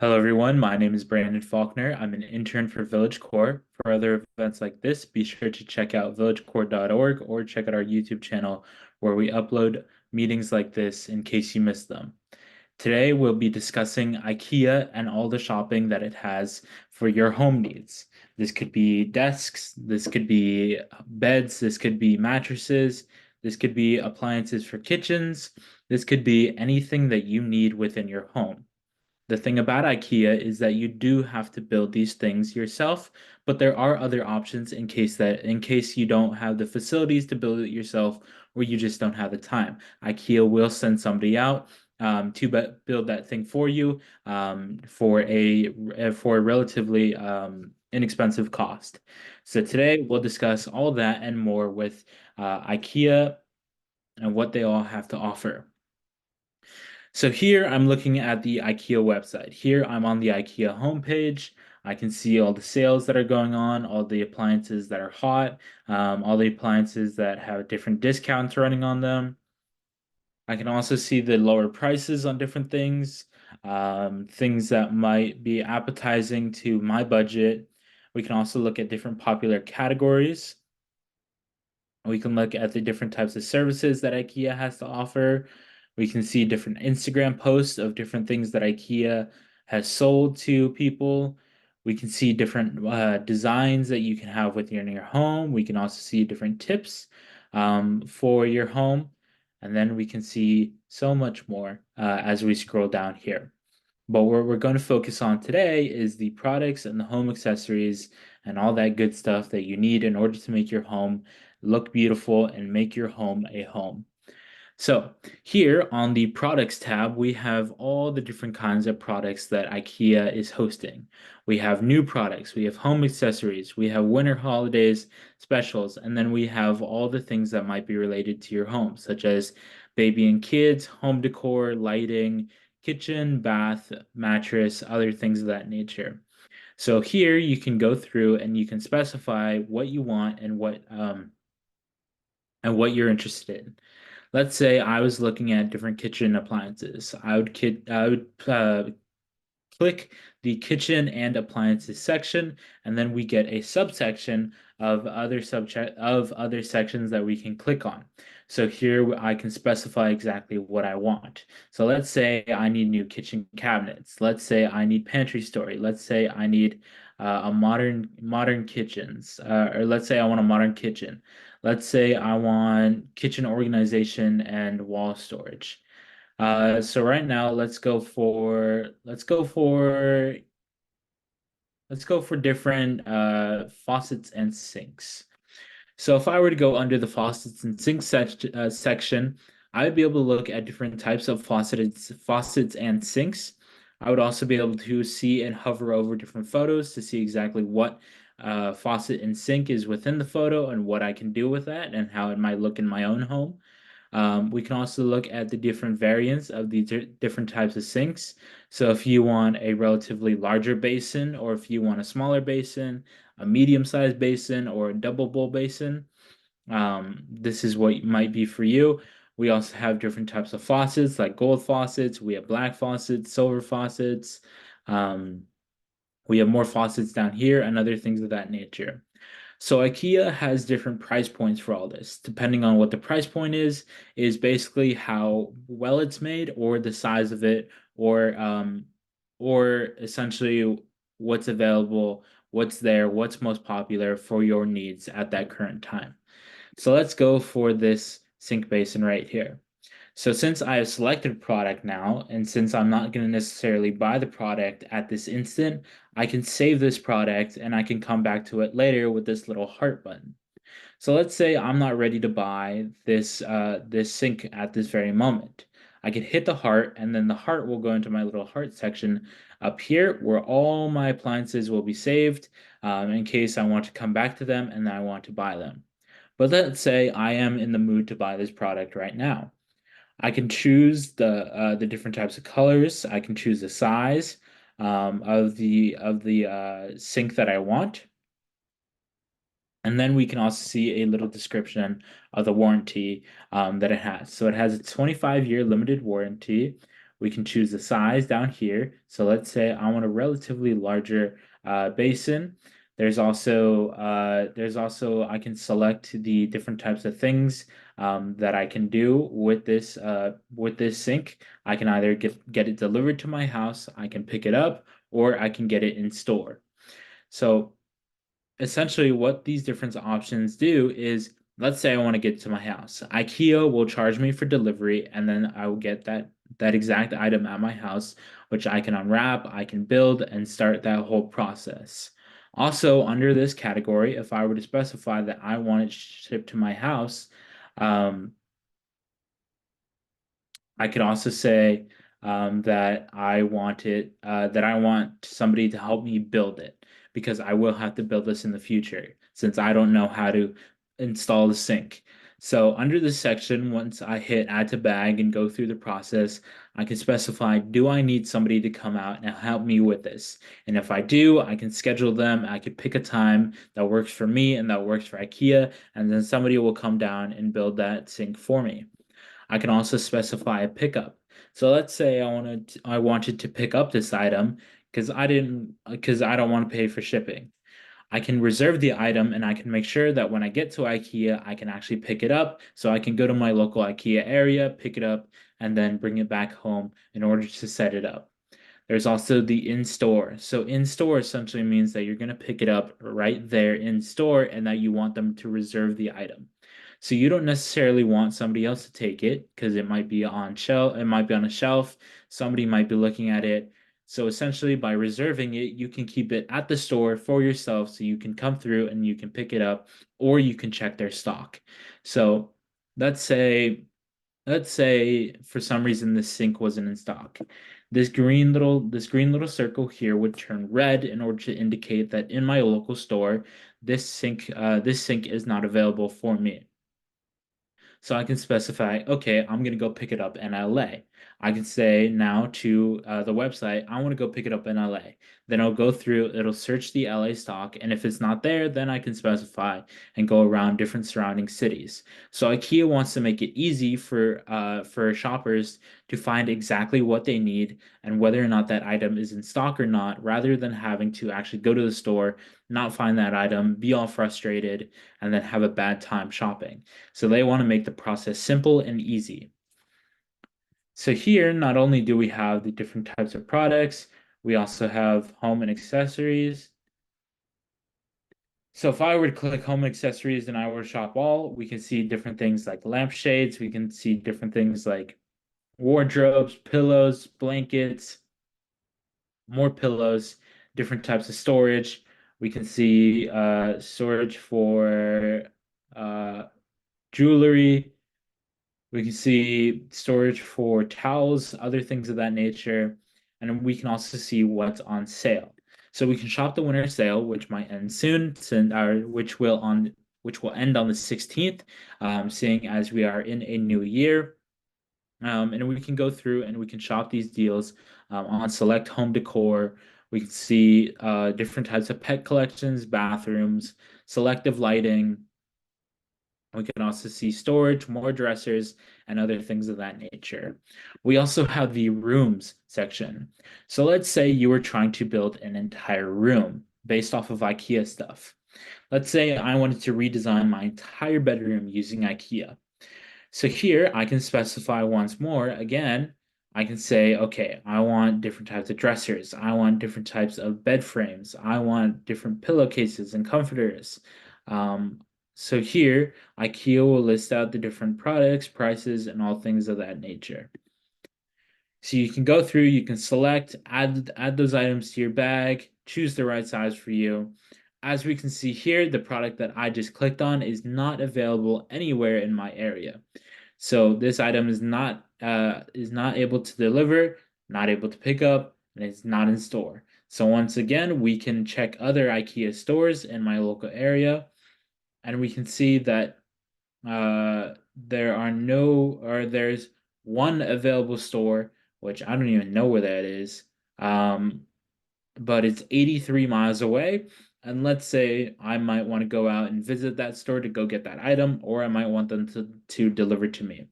Hello, everyone. My name is Brandon Faulkner. I'm an intern for Village Core. For other events like this, be sure to check out villagecore.org or check out our YouTube channel where we upload meetings like this in case you missed them. Today, we'll be discussing IKEA and all the shopping that it has for your home needs. This could be desks, this could be beds, this could be mattresses, this could be appliances for kitchens, this could be anything that you need within your home. The thing about IKEA is that you do have to build these things yourself, but there are other options in case you don't have the facilities to build it yourself or you just don't have the time. IKEA will send somebody out to build that thing for you for a relatively inexpensive cost. So today we'll discuss all that and more with IKEA and what they all have to offer. So here I'm looking at the IKEA website. Here I'm on the IKEA homepage. I can see all the sales that are going on, all the appliances that are hot, all the appliances that have different discounts running on them. I can also see the lower prices on different things, things that might be appetizing to my budget. We can also look at different popular categories. We can look at the different types of services that IKEA has to offer. We can see different Instagram posts of different things that IKEA has sold to people. We can see different designs that you can have within your home. We can also see different tips for your home. And then we can see so much more as we scroll down here. But what we're going to focus on today is the products and the home accessories and all that good stuff that you need in order to make your home look beautiful and make your home a home. So here on the products tab, we have all the different kinds of products that IKEA is hosting. We have new products, we have home accessories, we have winter holidays specials, and then we have all the things that might be related to your home, such as baby and kids, home decor, lighting, kitchen, bath, mattress, other things of that nature. So here you can go through and you can specify what you want and what you're interested in. Let's say I was looking at different kitchen appliances. I would click the kitchen and appliances section, and then we get a subsection of other sections that we can click on. So here I can specify exactly what I want. So let's say I need new kitchen cabinets. Let's say I need pantry story. Let's say I need a modern kitchens, or let's say I want a modern kitchen. Let's say I want kitchen organization and wall storage. So right now, let's go for different faucets and sinks. So if I were to go under the faucets and sinks section, I would be able to look at different types of faucets and sinks. I would also be able to see and hover over different photos to see exactly what faucet and sink is within the photo and what I can do with that and how it might look in my own home. We can also look at the different variants of the different types of sinks. So if you want a relatively larger basin, or if you want a smaller basin, a medium-sized basin, or a double bowl basin, this is what might be for you. We also have different types of faucets, like gold faucets. We have black faucets, silver faucets. Um, we have more faucets down here and other things of that nature. So IKEA has different price points for all this. Depending on what the price point is basically how well it's made or the size of it or essentially what's available, what's there, what's most popular for your needs at that current time. So let's go for this sink basin right here. So since I have selected product now, and since I'm not going to necessarily buy the product at this instant, I can save this product and I can come back to it later with this little heart button. So let's say I'm not ready to buy this sink at this very moment. I can hit the heart and then the heart will go into my little heart section up here where all my appliances will be saved in case I want to come back to them and I want to buy them. But let's say I am in the mood to buy this product right now. I can choose the different types of colors. I can choose the size of the sink that I want. And then we can also see a little description of the warranty that it has. So it has a 25-year limited warranty. We can choose the size down here. So let's say I want a relatively larger basin. There's also I can select the different types of things that I can do with this sink. I can either get it delivered to my house, I can pick it up, or I can get it in store. So essentially what these different options do is, let's say I want to get to my house. IKEA will charge me for delivery, and then I will get that exact item at my house, which I can unwrap, I can build, and start that whole process. Also, under this category, if I were to specify that I want it shipped to my house, um, I could also say that I want somebody to help me build it, because I will have to build this in the future since I don't know how to install the sink. So under this section, once I hit add to bag and go through the process, I can specify, do I need somebody to come out and help me with this? And if I do, I can schedule them. I could pick a time that works for me and that works for IKEA, and then somebody will come down and build that sink for me. I can also specify a pickup. So let's say I wanted to pick up this item because I don't want to pay for shipping. I can reserve the item and I can make sure that when I get to IKEA, I can actually pick it up. So I can go to my local IKEA area, pick it up, and then bring it back home in order to set it up. There's also the in-store. So in-store essentially means that you're going to pick it up right there in store and that you want them to reserve the item. So you don't necessarily want somebody else to take it because it might be on a shelf, somebody might be looking at it. So essentially by reserving it, you can keep it at the store for yourself so you can come through and you can pick it up, or you can check their stock. So let's say let's say for some reason this sink wasn't in stock. This green little circle here would turn red in order to indicate that in my local store, this sink is not available for me. So I can specify, okay, I'm going to go pick it up in LA. I can say now to the website, I want to go pick it up in LA. Then I'll go through, it'll search the LA stock, and if it's not there, then I can specify and go around different surrounding cities. So IKEA wants to make it easy for shoppers to find exactly what they need and whether or not that item is in stock or not, rather than having to actually go to the store, not find that item, be all frustrated, and then have a bad time shopping. So they want to make the process simple and easy. So here, not only do we have the different types of products, we also have home and accessories. So if I were to click home accessories and I were to shop all, we can see different things like lampshades. We can see different things like wardrobes, pillows, blankets, more pillows, different types of storage. We can see storage for uh, jewelry. We can see storage for towels, other things of that nature, and we can also see what's on sale. So we can shop the winter sale, which might end soon, which will end on the 16th, seeing as we are in a new year. And we can go through and we can shop these deals on select home decor. We can see different types of pet collections, bathrooms, selective lighting. We can also see storage, more dressers, and other things of that nature. We also have the rooms section. So let's say you were trying to build an entire room based off of IKEA stuff. Let's say I wanted to redesign my entire bedroom using IKEA. So here I can specify once more, again, I can say, okay, I want different types of dressers. I want different types of bed frames. I want different pillowcases and comforters. Um, so here, IKEA will list out the different products, prices, and all things of that nature. So you can go through, you can select, add those items to your bag, choose the right size for you. As we can see here, the product that I just clicked on is not available anywhere in my area. So this item is not able to deliver, not able to pick up, and it's not in store. So once again, we can check other IKEA stores in my local area, and we can see that there's one available store, which I don't even know where that is. But it's 83 miles away. And let's say I might want to go out and visit that store to go get that item, or I might want them to deliver to me.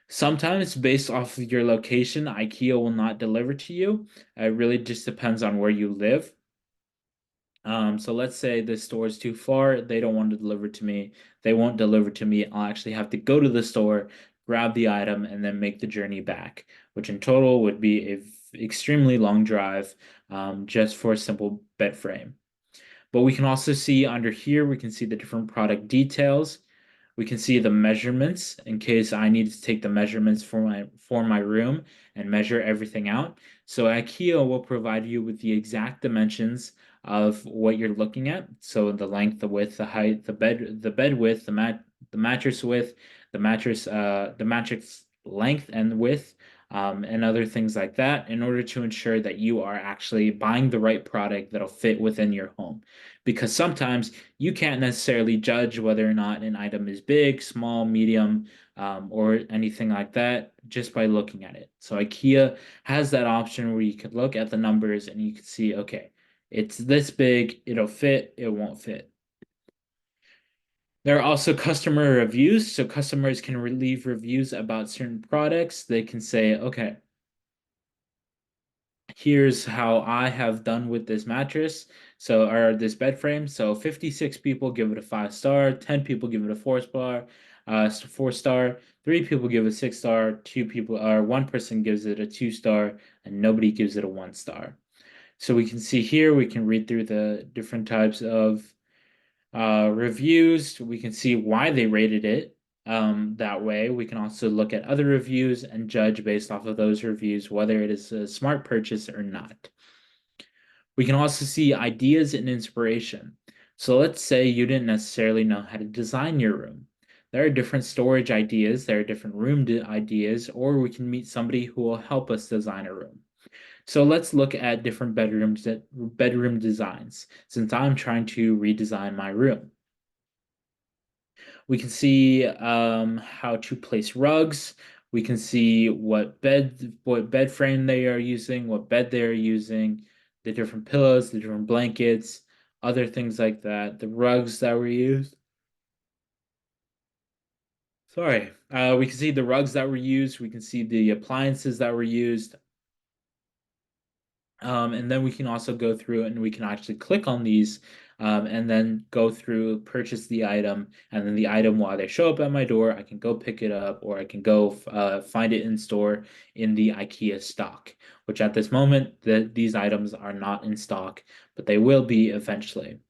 Sometimes based off of your location, IKEA will not deliver to you. It really just depends on where you live. So let's say the store is too far, they don't want to deliver to me. They won't deliver to me. I'll actually have to go to the store, grab the item, and then make the journey back, which in total would be a extremely long drive, just for a simple bed frame. But we can also see under here, we can see the different product details. We can see the measurements in case I need to take the measurements for my room and measure everything out. So IKEA will provide you with the exact dimensions of what you're looking at. So the length, the width, the height, the bed width, the mattress width, the mattress length and width, and other things like that in order to ensure that you are actually buying the right product that'll fit within your home. Because sometimes you can't necessarily judge whether or not an item is big, small, medium, or anything like that just by looking at it. So IKEA has that option where you can look at the numbers and you can see, okay, it's this big, it'll fit, it won't fit. There are also customer reviews, so customers can leave reviews about certain products. They can say, okay, here's how I have done with this mattress. So, or this bed frame. So 56 people give it a 5 star, 10 people give it a 4 star, 4 star, 3 people give it a 6 star, 2 people or one person gives it a 2 star, and nobody gives it a 1 star. So we can see here, we can read through the different types of reviews. We can see why they rated it that way. We can also look at other reviews and judge based off of those reviews whether it is a smart purchase or not. We can also see ideas and inspiration. So let's say you didn't necessarily know how to design your room. There are different storage ideas, there are different room ideas, or we can meet somebody who will help us design a room. So let's look at different bedroom designs since I'm trying to redesign my room. We can see how to place rugs. We can see what bed frame they are using, what bed they are using, the different pillows, the different blankets, other things like that, the rugs that were used. Sorry. We can see the rugs that were used. We can see the appliances that were used. And then we can also go through and we can actually click on these and then go through, purchase the item, and then the item will either show up at my door, I can go pick it up, or I can go find it in store in the IKEA stock, which at this moment, these items are not in stock, but they will be eventually.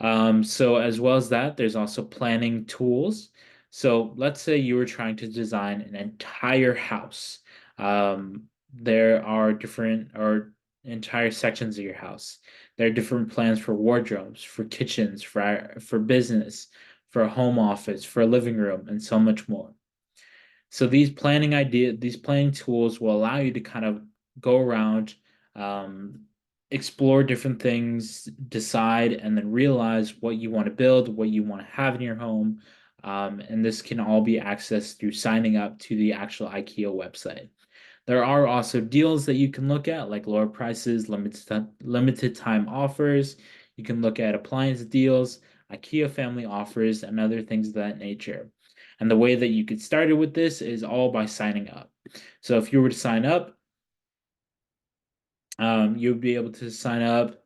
So as well as that, there's also planning tools. So let's say you were trying to design an entire house. There are different or entire sections of your house. There are different plans for wardrobes, for kitchens, for business, for a home office, for a living room, and so much more. So these planning tools will allow you to kind of go around, um, explore different things, decide, and then realize what you want to build, what you want to have in your home. And this can all be accessed through signing up to the actual IKEA website. There are also deals that you can look at, like lower prices, limited time offers. You can look at appliance deals, IKEA family offers, and other things of that nature. And the way that you get started with this is all by signing up. So if you were to sign up, you'll be able to sign up,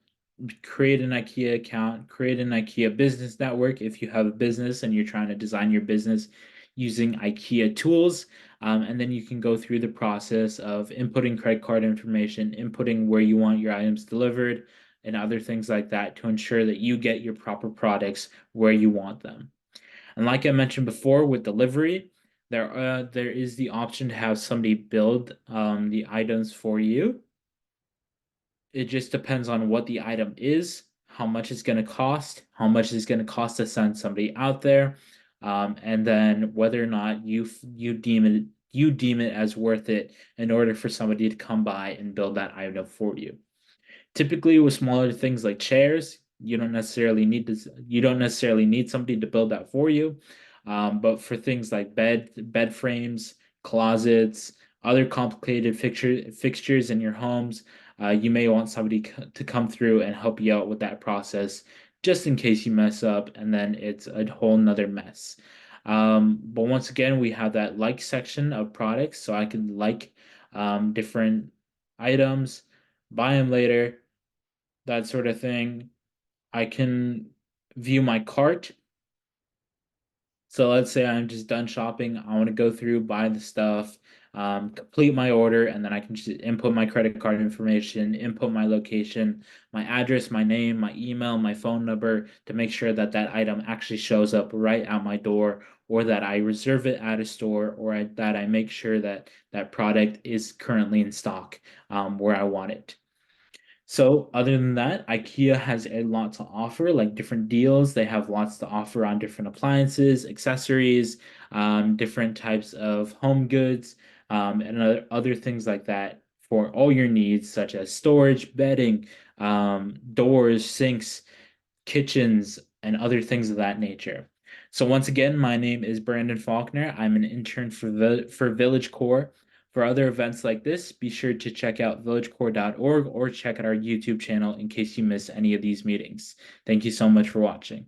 create an IKEA account, create an IKEA business network if you have a business and you're trying to design your business using IKEA tools. And then you can go through the process of inputting credit card information, inputting where you want your items delivered, and other things like that to ensure that you get your proper products where you want them. And like I mentioned before with delivery, there is the option to have somebody build the items for you. It just depends on what the item is, how much it's going to cost, how much it's going to cost to send somebody out there, and then whether or not you deem it as worth it in order for somebody to come by and build that item for you. Typically, with smaller things like chairs, you don't necessarily need somebody to build that for you. But for things like bed frames, closets, other complicated fixtures in your homes, you may want somebody to come through and help you out with that process, just in case you mess up and then it's a whole nother mess. But once again, we have that like section of products, so I can like different items, buy them later, that sort of thing. I can view my cart. So let's say I'm just done shopping. I want to go through, buy the stuff, complete my order, and then I can just input my credit card information, input my location, my address, my name, my email, my phone number to make sure that that item actually shows up right at my door, or that I reserve it at a store, or that I make sure that that product is currently in stock where I want it. So other than that, IKEA has a lot to offer, like different deals. They have lots to offer on different appliances, accessories, different types of home goods, and other things like that for all your needs, such as storage, bedding, doors, sinks, kitchens, and other things of that nature. So once again, my name is Brandon Faulkner. I'm an intern for Village Core. For other events like this, be sure to check out villagecore.org or check out our YouTube channel in case you miss any of these meetings. Thank you so much for watching.